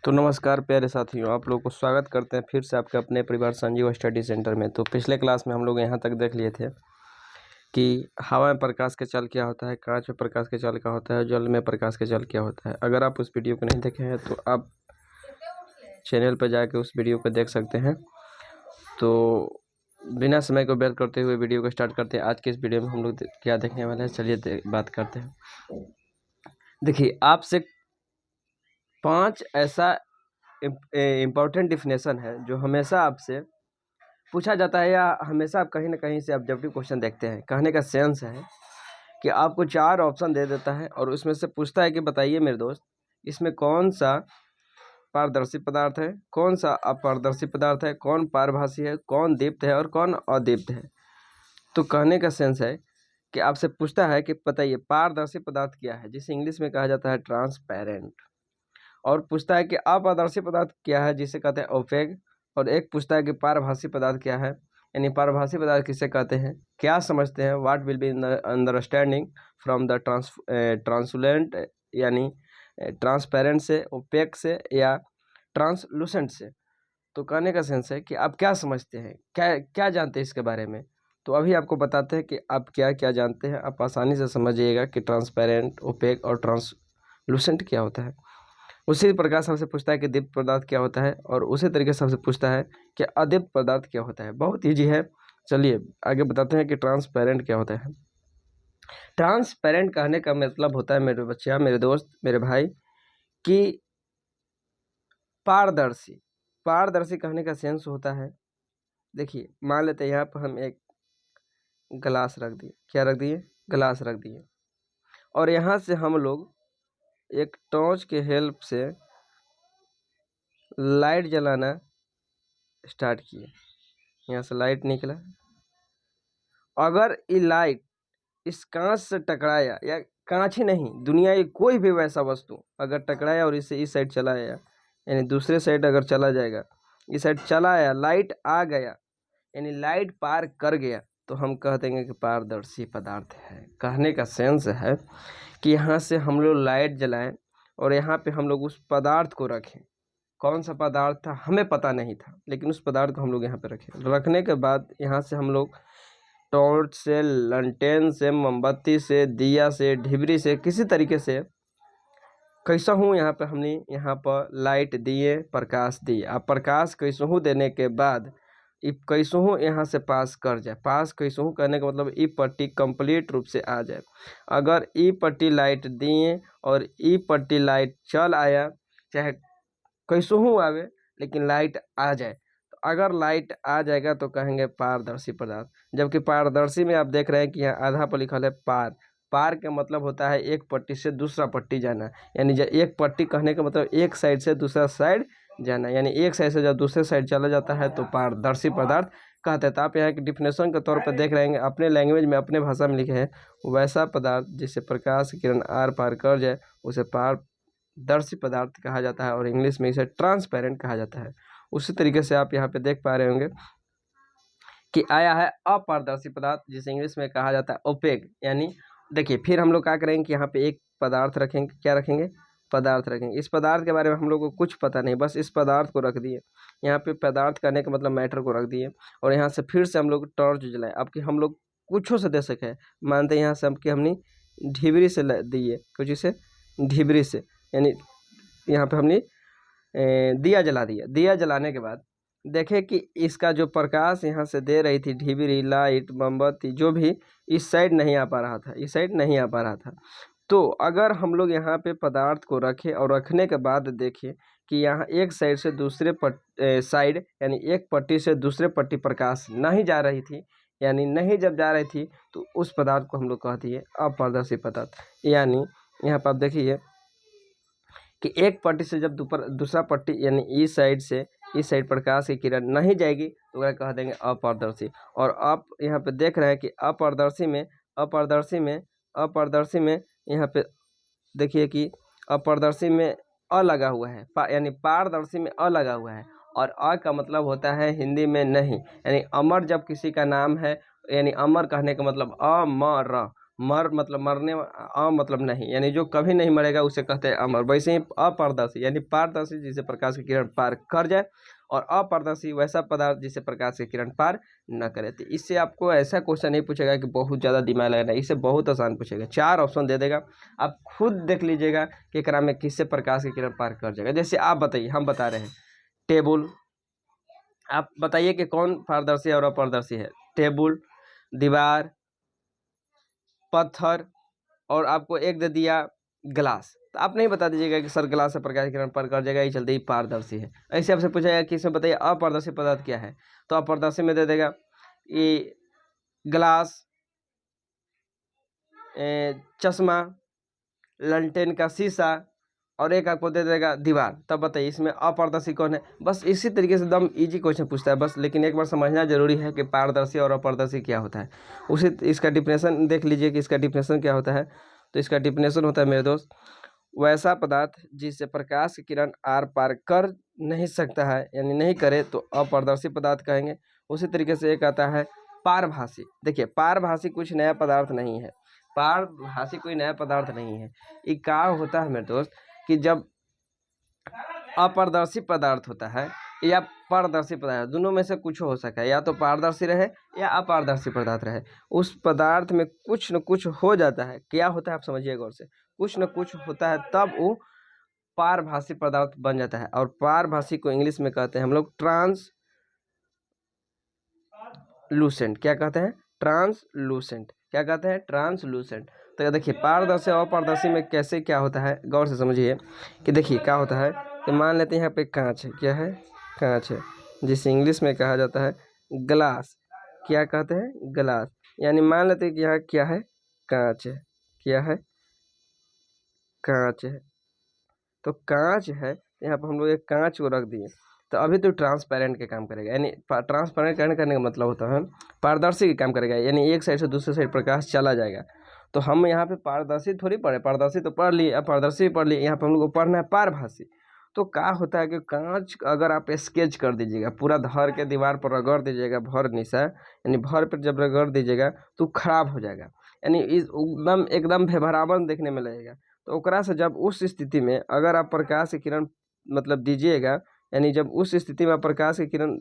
तो नमस्कार प्यारे साथियों, आप लोगों को स्वागत करते हैं फिर से आपके अपने परिवार संजीव स्टडी सेंटर में। तो पिछले क्लास में हम लोग यहाँ तक देख लिए थे कि हवा में प्रकाश के चल क्या होता है, कांच में प्रकाश के चल क्या होता है, जल में प्रकाश के चल क्या होता है। अगर आप उस वीडियो को नहीं देखे हैं तो आप चैनल पर जाके उस वीडियो को देख सकते हैं। तो बिना समय को व्यर्थ करते हुए वीडियो को स्टार्ट करते हैं। आज के इस वीडियो में हम लोग क्या देखने वाले हैं, चलिए बात करते हैं। देखिए, आपसे 5 ऐसा इम्पोर्टेंट डिफिनेशन है जो हमेशा आपसे पूछा जाता है, या हमेशा आप कहीं ना कहीं से ऑब्जेक्टिव क्वेश्चन देखते हैं। कहने का सेंस है कि आपको 4 ऑप्शन दे देता है और उसमें से पूछता है कि बताइए मेरे दोस्त, इसमें कौन सा पारदर्शी पदार्थ है, कौन सा अपारदर्शी पदार्थ है, कौन पारभासी है, कौन दीप्त है और कौन अदीप्त है। तो कहने का सेंस है कि आपसे पूछता है कि बताइए पारदर्शी पदार्थ क्या है, जिसे इंग्लिश में कहा जाता है ट्रांसपेरेंट, और पूछता है कि अपारदर्शी पदार्थ क्या है, जिसे कहते हैं ओपेक, और एक पूछता है कि पारभासी पदार्थ क्या है, यानी पारभासी पदार्थ किसे कहते हैं, क्या समझते हैं, what will be in the understanding from the translucent, यानी ट्रांसपेरेंट से, ओपेक से या ट्रांसलूसेंट से। तो कहने का सेंस है कि आप क्या समझते हैं, क्या क्या जानते हैं इसके बारे में। तो अभी आपको बताते हैं कि आप क्या क्या जानते हैं। आप आसानी से समझिएगा कि ट्रांसपेरेंट, ओपेक और ट्रांसलूसेंट क्या होता है। उसी प्रकार से हमसे पूछता है कि दीप्त पदार्थ क्या होता है, और उसी तरीके से हमसे पूछता है कि अदीप्त पदार्थ क्या होता है। बहुत ईजी है। चलिए आगे बताते हैं कि ट्रांसपेरेंट क्या होता है। ट्रांसपेरेंट कहने का मतलब होता है मेरे बच्चा, मेरे दोस्त, मेरे भाई, कि पारदर्शी। पारदर्शी कहने का सेंस होता है, देखिए मान लेते हैं यहाँ पर हम एक गिलास रख दिए। क्या रख दिए? गिलास रख दिए। और यहाँ से हम लोग एक टॉर्च के हेल्प से लाइट जलाना स्टार्ट किए। यहाँ से लाइट निकला। अगर ये लाइट इस कांच से टकराया, या कांच ही नहीं, दुनिया की कोई भी वैसा वस्तु अगर टकराया और इसे इस साइड चला आया, यानी दूसरे साइड अगर चला जाएगा, इस साइड चला आया, लाइट आ गया, यानी लाइट पार कर गया, तो हम कह देंगे कि पारदर्शी पदार्थ है। कहने का सेंस है कि यहाँ से हम लोग लाइट जलाएं और यहाँ पे हम लोग उस पदार्थ को रखें। कौन सा पदार्थ था हमें पता नहीं था, लेकिन उस पदार्थ को हम लोग यहाँ पे रखें। रखने के बाद यहाँ से हम लोग टॉर्च से, लंटेन से, मोमबत्ती से, दिया से, ढिबरी से, किसी तरीके से कैसा हूँ यहाँ पे हमने यहाँ पर लाइट दिए, प्रकाश दिए। अब प्रकाश कैसे हूँ देने के बाद ई कैसे हूँ यहाँ से पास कर जाए। पास कैसे हूँ करने का मतलब ई पट्टी कंप्लीट रूप से आ जाए। अगर ई पट्टी लाइट दिए और ई पट्टी लाइट चल आया, चाहे कैसे हूँ आवे लेकिन लाइट आ जाए, तो अगर लाइट आ जाएगा तो कहेंगे पारदर्शी पदार्थ। जबकि पारदर्शी में आप देख रहे हैं कि यहाँ आधा पर लिखा है पार। पार का मतलब होता है एक पट्टी से दूसरा पट्टी जाना, यानी जब एक पट्टी कहने का मतलब एक साइड से दूसरा साइड जाना, यानी एक साइड से जब दूसरे साइड चला जाता है तो पारदर्शी पदार्थ कहते हैं। तो आप यहाँ के डिफिनेशन के तौर पर देख रहे हैं, अपने लैंग्वेज में, अपने भाषा में लिखे हैं, वैसा पदार्थ जिससे प्रकाश की किरण आर पार कर जाए उसे पारदर्शी पदार्थ कहा जाता है, और इंग्लिश में इसे ट्रांसपेरेंट कहा जाता है। उसी तरीके से आप यहाँ पे देख पा रहे होंगे कि आया है अपारदर्शी पदार्थ, जिसे इंग्लिश में कहा जाता है ओपेक। यानी देखिए, फिर हम लोग क्या करेंगे कि यहाँ पे एक पदार्थ रखेंगे। क्या रखेंगे? पदार्थ रखेंगे। इस पदार्थ के बारे में हम लोग को कुछ पता नहीं, बस इस पदार्थ को रख दिए। यहाँ पे पदार्थ करने का मतलब मैटर को रख दिए, और यहाँ से फिर से हम लोग टॉर्च जलाए। अब कि हम लोग कुछों से दे सके, मानते हैं यहाँ से कि हमने ढिबरी से दिए, कुछ से ढिबरी से, यानी यहाँ पे हमने दिया जला दिया। दिया जलाने के बाद देखें कि इसका जो प्रकाश यहाँ से दे रही थी ढिबरी, लाइट, मोमबत्ती, जो भी, इस साइड नहीं आ पा रहा था, इस साइड नहीं आ पा रहा था। तो अगर हम लोग यहाँ पे पदार्थ को रखें और रखने के बाद देखें कि यहाँ एक साइड से दूसरे साइड, यानी एक पट्टी से दूसरे पट्टी प्रकाश नहीं जा रही थी, यानी नहीं जब जा रही थी, तो उस पदार्थ को हम लोग कहते हैं अपारदर्शी पदार्थ। यानी यहाँ पर आप देखिए कि एक पट्टी से जब दूसरा पट्टी, यानी इस साइड से इस साइड प्रकाश की किरण नहीं जाएगी तो वह कह देंगे अपारदर्शी। और आप यहाँ पे देख रहे हैं कि अपारदर्शी में यहाँ पे देखिए कि अपारदर्शी में अ लगा हुआ है, यानी पारदर्शी में अ लगा हुआ है, और अ का मतलब होता है हिंदी में नहीं, यानी अमर जब किसी का नाम है, यानी अमर कहने का मतलब अमर, मर मतलब मरने, मतलब नहीं, यानी जो कभी नहीं मरेगा उसे कहते हैं अमर। वैसे ही अपारदर्शी यानी पारदर्शी जिसे प्रकाश की किरण पार कर जाए, और अपारदर्शी वैसा पदार्थ जिसे प्रकाश की किरण पार न करे। तो इससे आपको ऐसा क्वेश्चन नहीं पूछेगा कि बहुत ज़्यादा दिमाग लगाना, इससे बहुत आसान पूछेगा। 4 ऑप्शन दे देगा, आप खुद देख लीजिएगा कि एकरा में किससे प्रकाश की किरण पार कर जाएगा। जैसे आप बताइए, हम बता रहे हैं टेबल, आप बताइए कि कौन पारदर्शी और अपारदर्शी है। टेबल, दीवार, पत्थर, और आपको एक दे दिया ग्लास। तो आप नहीं बता दीजिएगा कि सर ग्लास से प्रकाश की किरण पार कर जाएगा, ये चलते ही पारदर्शी है। ऐसे आपसे पूछेगा कि इसमें बताइए अपारदर्शी पदार्थ क्या है, तो अपारदर्शी में दे देगा ये ग्लास, चश्मा, लंटेन का शीशा, और एक आपको दे देगा दीवार। तब बताइए इसमें अपारदर्शी कौन है। बस इसी तरीके से एकदम इजी क्वेश्चन पूछता है बस, लेकिन एक बार समझना जरूरी है कि पारदर्शी और अपारदर्शी क्या होता है। उसी इसका डिफिनेशन देख लीजिए कि इसका डिफिनेशन क्या होता है। तो इसका डिफिनेशन होता है मेरे दोस्त, वैसा पदार्थ जिससे प्रकाश की किरण आर पार कर नहीं सकता है, यानी नहीं करे, तो अपारदर्शी पदार्थ कहेंगे। उसी तरीके से एक आता है पारभासी। देखिए पारभासी कुछ नया पदार्थ नहीं है, पारभासी कोई नया पदार्थ नहीं है। ये क्या होता है मेरे दोस्त कि जब अपारदर्शी पदार्थ होता है या पारदर्शी पदार्थ, दोनों में से कुछ हो सका है, या तो पारदर्शी रहे या अपारदर्शी पदार्थ रहे, उस पदार्थ में कुछ न कुछ हो जाता है। क्या होता है आप समझिए गौर से, कुछ न कुछ होता है, तब वो पारभासी पदार्थ बन जाता है। और पारभासी को इंग्लिश में कहते हैं हम लोग ट्रांसलूसेंट। क्या कहते हैं? ट्रांसलूसेंट। क्या कहते हैं? ट्रांसलूसेंट। तो देखिए पारदर्शी और अपारदर्शी में कैसे क्या होता है, गौर से समझिए कि देखिए क्या होता है कि मान लेते हैं यहाँ पे कांच है। क्या है? कांच है, जिसे इंग्लिश में कहा जाता है ग्लास। क्या कहते हैं? ग्लास। यानी मान लेते हैं कि यहाँ क्या है? कांच है। क्या है? कांच है। तो कांच है, यहाँ पर हम लोग एक कांच को रख दिए, तो अभी तो ट्रांसपेरेंट के काम करेगा। यानी ट्रांसपेरेंट करने का मतलब होता है पारदर्शी के काम करेगा, यानी एक साइड से दूसरे साइड प्रकाश चला जाएगा। तो हम यहाँ पे पारदर्शी थोड़ी पढ़े, पारदर्शी तो पढ़ लिए, अब पारदर्शी पढ़ लिए, यहाँ पे हम लोग को पढ़ना है पारभासी। तो क्या होता है कि कांच अगर आप स्केच कर दीजिएगा, पूरा धर के दीवार पर रगड़ दीजिएगा, भर निशा, यानी भर पर जब रगड़ दीजिएगा तो खराब हो जाएगा, यानी इस एकदम बराबर देखने में लगेगा। तो ओकरा से जब उस स्थिति में अगर आप प्रकाश की किरण मतलब दीजिएगा, यानी जब उस स्थिति में प्रकाश की किरण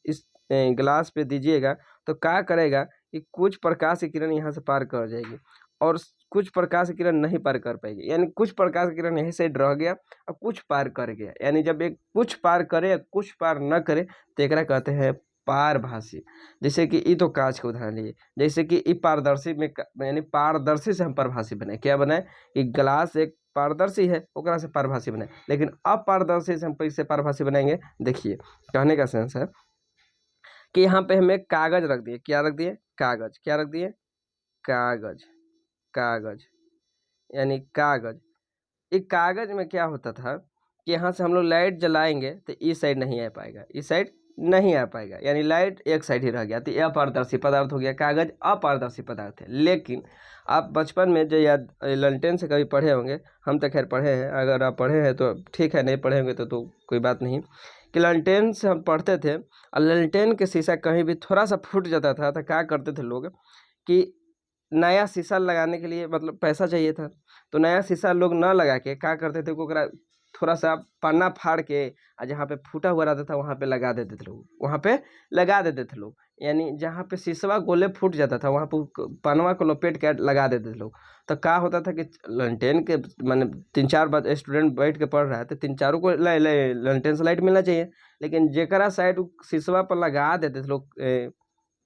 इस ग्लास पे दीजिएगा, तो क्या करेगा कि कुछ प्रकाश की किरण यहाँ से पार कर जाएगी और कुछ प्रकाश की किरण नहीं पार कर पाएगी। यानी कुछ प्रकाश की किरण यहीं से रह गया और कुछ पार कर गया। यानी जब एक कुछ पार करे या कुछ पार न करे तो एकरा कहते हैं पारभासी। जैसे कि ई तो कांच के उदाहरण लिए, जैसे कि ई पारदर्शी में यानी पारदर्शी से हम पारभासी बनाए। क्या बनाए कि ग्लास एक पारदर्शी है, ओकरा से पारभासी बनाए, लेकिन अपारदर्शी से हम कैसे पारभासी बनाएंगे। देखिए कहने का सेंस है कि यहाँ पे हमें कागज रख दिए। क्या रख दिए? कागज। क्या रख दिए? कागज। कागज यानी कागज। एक कागज में क्या होता था कि यहाँ से हम लोग लाइट जलाएंगे तो इस साइड नहीं आ पाएगा, इस साइड नहीं आ पाएगा, यानी लाइट एक साइड ही रह गया, तो यह अपारदर्शी पदार्थ हो गया। कागज अपारदर्शी पदार्थ है। लेकिन आप बचपन में जो याद ललटेन से कभी पढ़े होंगे, हम तो खैर पढ़े हैं, अगर आप पढ़े हैं तो ठीक है, नहीं पढ़े होंगे तो कोई बात नहीं, कि ललटेन से हम पढ़ते थे और ललटेन के शीशा कहीं भी थोड़ा सा फूट जाता था तो क्या करते थे लोग कि नया शीशा लगाने के लिए मतलब पैसा चाहिए था, तो नया शीशा लोग ना लगा के क्या करते थे, ओकरा थोड़ा सा पन्ना फाड़ के और जहाँ पे फूटा हुआ रहता था वहाँ पे लगा देते थे लोग, वहाँ पे लगा देते थे लोग। यानी जहाँ पे शीशवा गोले फूट जाता था वहाँ पे पनवा को लपेट के लगा देते थे लोग। तो क्या होता था कि लंटेन के माने 3-4 स्टूडेंट बैठ के पढ़ रहा है तो 3-4 को लंटेन से लाइट मिलना चाहिए, लेकिन जेकरा साइड शीशवा पर लगा देते थे लोग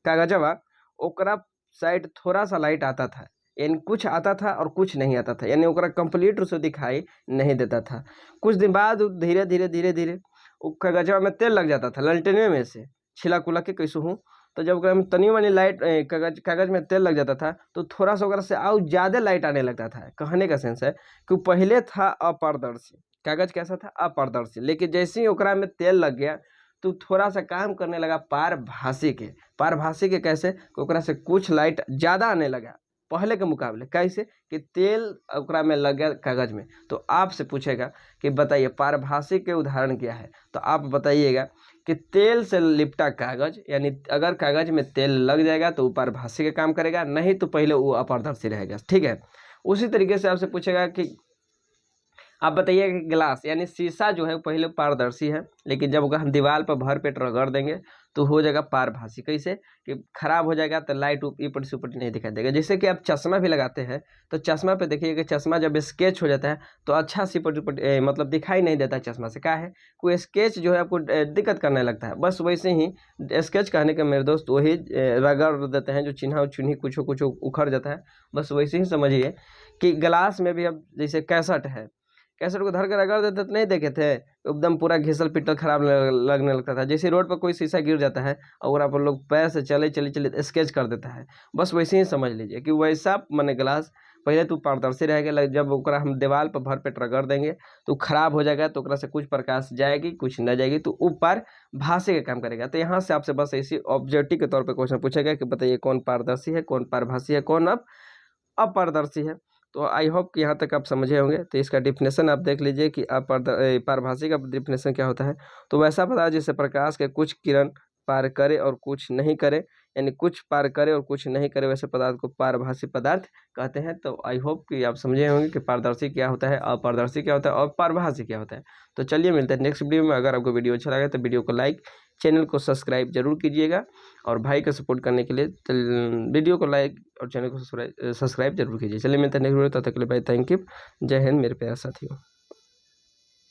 कागजवा, ओकरा साइड थोड़ा सा लाइट आता था, यानी कुछ आता था और कुछ नहीं आता था, यानी ओकरा कंप्लीट रूप से दिखाई नहीं देता था। कुछ दिन बाद धीरे धीरे धीरे धीरे वो कागजवा में तेल लग जाता था, ललटेने में से छिला कुला के कैसे हूँ, तो जब हम तनी मनी लाइट कागज में तेल लग जाता था तो थोड़ा सा ओकरा से और ज़्यादा लाइट आने लगता था। कहने का सेंस है कि पहले था अपारदर्शी, कागज कैसा था? अपारदर्शी, लेकिन जैसे ही ओकरा में तेल लग गया तो थोड़ा सा काम करने लगा पारभासी के। पारभासी के कैसे? ओकरा से कुछ लाइट ज़्यादा आने लगा, पहले के मुकाबले। कैसे कि तेल ओकरा में लग गया कागज में, तो आपसे पूछेगा कि बताइए पारिभाषिक के उदाहरण क्या है, तो आप बताइएगा कि तेल से लिपटा कागज, यानी अगर कागज में तेल लग जाएगा तो वो पारिभाषिक का काम करेगा, नहीं तो पहले वो अपारदर्शी रहेगा। ठीक है। उसी तरीके से आपसे पूछेगा कि आप बताइए कि गिलास यानी शीशा जो है पहले पारदर्शी है, लेकिन जब हम दीवार पर भर पेट रगड़ देंगे तो हो जाएगा पारभासी। कैसे कि खराब हो जाएगा तो लाइट ऊपर से ऊपर नहीं दिखाई देगा। जैसे कि आप चश्मा भी लगाते हैं तो चश्मा पे देखिए कि चश्मा जब स्केच हो जाता है तो अच्छा सिपट मतलब दिखाई नहीं देता है चश्मा से। क्या है, कोई स्केच जो है आपको दिक्कत करने लगता है। बस वैसे ही स्केच कहने के मेरे दोस्त वही रगड़ देते हैं जो चिन्हा चुन्ही कुछ कुछ उखड़ जाता है, बस वैसे ही समझिए कि गिलास में भी अब जैसे कैसेट है, कैसेट को धर कर रगड़ देते तो नहीं देखे थे, एकदम पूरा घिसल पिटल खराब लगने लगता था। जैसे रोड पर कोई शीशा गिर जाता है और आप लोग पैर से चले चले चले स्केच कर देता है, बस वैसे ही समझ लीजिए कि वैसा माने गिलास पहले तो पारदर्शी रहेगा, जब ओकरा हम दीवार पर भर पेट रगड़ देंगे तो खराब हो जाएगा, तो ओकरा से कुछ प्रकाश जाएगी कुछ न जाएगी, तो ऊपर भाषे का काम करेगा। तो यहाँ से आपसे बस ऐसी ऑब्जेक्टिव के तौर पर क्वेश्चन पूछेगा कि बताइए कौन पारदर्शी है, कौन पारभासी है, कौन अब अपारदर्शी है। तो आई होप कि यहाँ तक आप समझे होंगे। तो इसका डिफिनेशन आप देख लीजिए कि पारभासी का डिफिनेशन क्या होता है। तो वैसा पदार्थ जिससे प्रकाश के कुछ किरण पार करे और कुछ नहीं करे, यानी कुछ पार करे और कुछ नहीं करे, वैसे पदार्थ को पारभासी पदार्थ कहते हैं। तो आई होप कि आप समझे होंगे कि पारदर्शी क्या होता है, अपारदर्शी क्या होता है और पारभासी क्या होता है। तो चलिए मिलते हैं नेक्स्ट वीडियो में। अगर आपको वीडियो अच्छा लगा तो वीडियो को लाइक, चैनल को सब्सक्राइब जरूर कीजिएगा, और भाई का सपोर्ट करने के लिए वीडियो को लाइक और चैनल को सब्सक्राइब जरूर कीजिए। चलिए मिलते हैं नेक्स्ट वीडियो, तब तक के लिए भाई थैंक यू, जय हिंद मेरे प्यारे साथियों।